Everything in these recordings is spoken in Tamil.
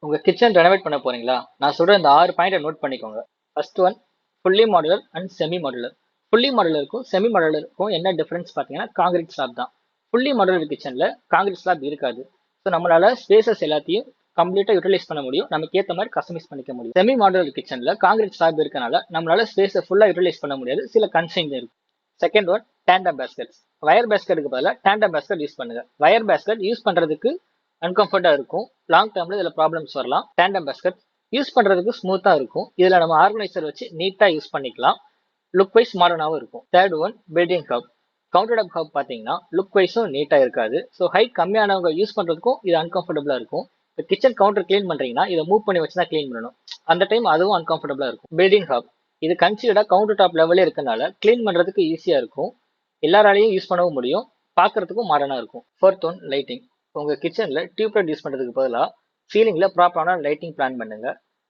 உங்க கிச்சன் ரெனோவேட் பண்ண போறீங்களா? நான் சொல்ற இந்த 6 பாயிண்ட நோட் பண்ணிக்கோங்க. First one fully modular and semi modular. Fully மாடுலருக்கும் செமி மாடுலருக்கும் என்ன டிஃபரன்ஸ் பார்த்தீங்கன்னா காங்கிரீட் ஸ்லாப் தான். ஃபுல்லி மாடுலர் கிச்சன்ல காங்கிரீட் ஸ்லாப் இருக்காது. ஸோ நம்மளால ஸ்பேசஸ் எல்லாத்தையும் கம்ப்ளீட்டா யூட்டிலைஸ் பண்ண முடியும். நமக்கு ஏற்ற மாதிரி கஸ்டமைஸ் பண்ணிக்க முடியும். செமி மாடுலர் கிச்சன்ல காங்கிரீட் ஸ்லாப் இருக்கனால நம்மளால ஸ்பேஸை ஃபுல்லா யூட்டிலைஸ் பண்ண முடியாது. சில கன்ஸ்ட்ரெயின்ஸ் இருக்கு. Second one tandem baskets. Wire பேஸ்கெட்டுக்கு பதிலாக டேண்டம் பேஸ்கெட் யூஸ் பண்ணுங்க. வயர் பேஸ்கெட் யூஸ் பண்றதுக்கு அன்கம்ஃபர்டா இருக்கும். லாங் டேர்ம்ல இதுல ப்ராப்ளம்ஸ் வரலாம். டேண்டம் பேஸ்கெட் யூஸ் பண்றதுக்கு ஸ்மூத்தா இருக்கும். இதுல நம்ம ஆர்கனைசர் வச்சு நீட்டா யூஸ் பண்ணிக்கலாம். லுக் வைஸ் மாடர்னாவும் இருக்கும். Third one built in hob. Counter top hob பாத்தீங்கன்னா லுக் வைஸும் நீட்டா இருக்காது. ஸோ ஹைட் கம்மியானவங்க யூஸ் பண்றதுக்கும் இது அன்கம்ஃபர்டபுளா இருக்கும். இப்போ கிச்சன் கவுண்டர் கிளீன் பண்றீங்கன்னா இதை மூவ் பண்ணி வச்சு தான் கிளீன் பண்ணணும். அந்த டைம் அதுவும் அன்கம்ஃபர்டபுளா இருக்கும். பில்டிங் ஹப் இது கன்சிடர்டா கவுண்டர் டாப் லெவலே இருக்கனால கிளீன் பண்றதுக்கு ஈஸியா இருக்கும். எல்லாராலையும் யூஸ் பண்ணவும் முடியும். பார்க்கறதுக்கும் மாடர்னா இருக்கும். Fourth one lighting. உங்க கிச்சன்ல டியூப் லைட் யூஸ் பண்றதுக்கு பதிலாக சீலிங்ல ப்ராப்பரான லைட்டிங் பிளான் பண்ணுங்க.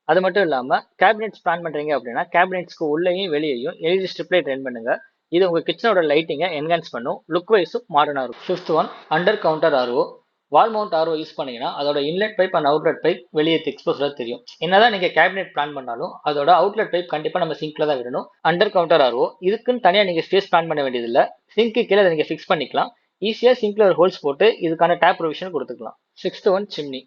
அது மட்டும் இல்லாம கேபினெட்ஸ் பிளான் பண்றீங்க அப்படின்னா கேபினெட்ஸ்க்கு உள்ளேயும் வெளியேயும் எல்இடி ஸ்ட்ரிப் லைட் ரென் பண்ணுங்க. இது உங்க கிச்சனோட லைட்டிங்கை என்ஹான்ஸ் பண்ணும். லுக் வைஸும் மாடர்னா இருக்கும். Fifth one under counter RO. Wall mount RO use பண்ணீங்கன்னா அதோட inlet pipe and outlet pipe வெளியே எக்ஸ்போஸ்டா தெரியும். என்னதான் நீங்க கேபினெட் பிளான் பண்ணாலும் அதோட அவுட்லெட் பைப் கண்டிப்பா நம்ம சிங்க்ல தான் விடணும். அண்டர் கவுண்டர் ஆர்ஓ இதுக்குன்னு தனியா நீங்க ஸ்பேஸ் பிளான் பண்ண வேண்டியது இல்ல. சிங்க்கு கீழே நீங்க ஃபிக்ஸ் பண்ணிக்கலாம். ஈஸியா சிங்க்ல ஒரு ஹோல்ஸ் போட்டு இதுக்கான டேப் ப்ரொவிஷன் கொடுத்துக்கலாம். Sixth one chimney.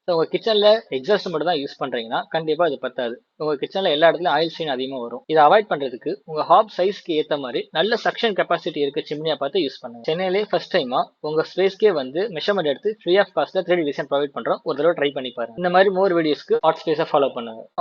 ஸோ உங்க கிச்சன்ல எக்ஸாஸ்ட் மட்டும் தான் யூஸ் பண்றீங்கன்னா கண்டிப்பா இது பத்தாது. உங்க கிச்சன்ல எல்லா இடத்துலயும் ஆயில் ஸ்ட்ரெயின் அதிகமா வரும். இதை அவாய்ட் பண்றதுக்கு உங்க ஹாப் சைஸ்க்கு ஏத்த மாதிரி நல்ல சக்ஷன் கெப்பாசிட்டி இருக்க சிம்னியா பார்த்து யூஸ் பண்ணுங்க. சென்னையிலே ஃபர்ஸ்ட் டைமா உங்க ஸ்பேஸ்க்கே வந்து மெஷர்மெண்ட் எடுத்து ஃப்ரீ ஆஃப் காஸ்ட்ல 3D டிசைன் ப்ரொவைட் பண்றோம். ஒரு தடவை ட்ரை பண்ணி பாருங்க. இந்த மாதிரி மோர் வீடியோஸ்க்கு ஹாட் ஸ்பேஸை ஃபாலோ பண்ணுங்க.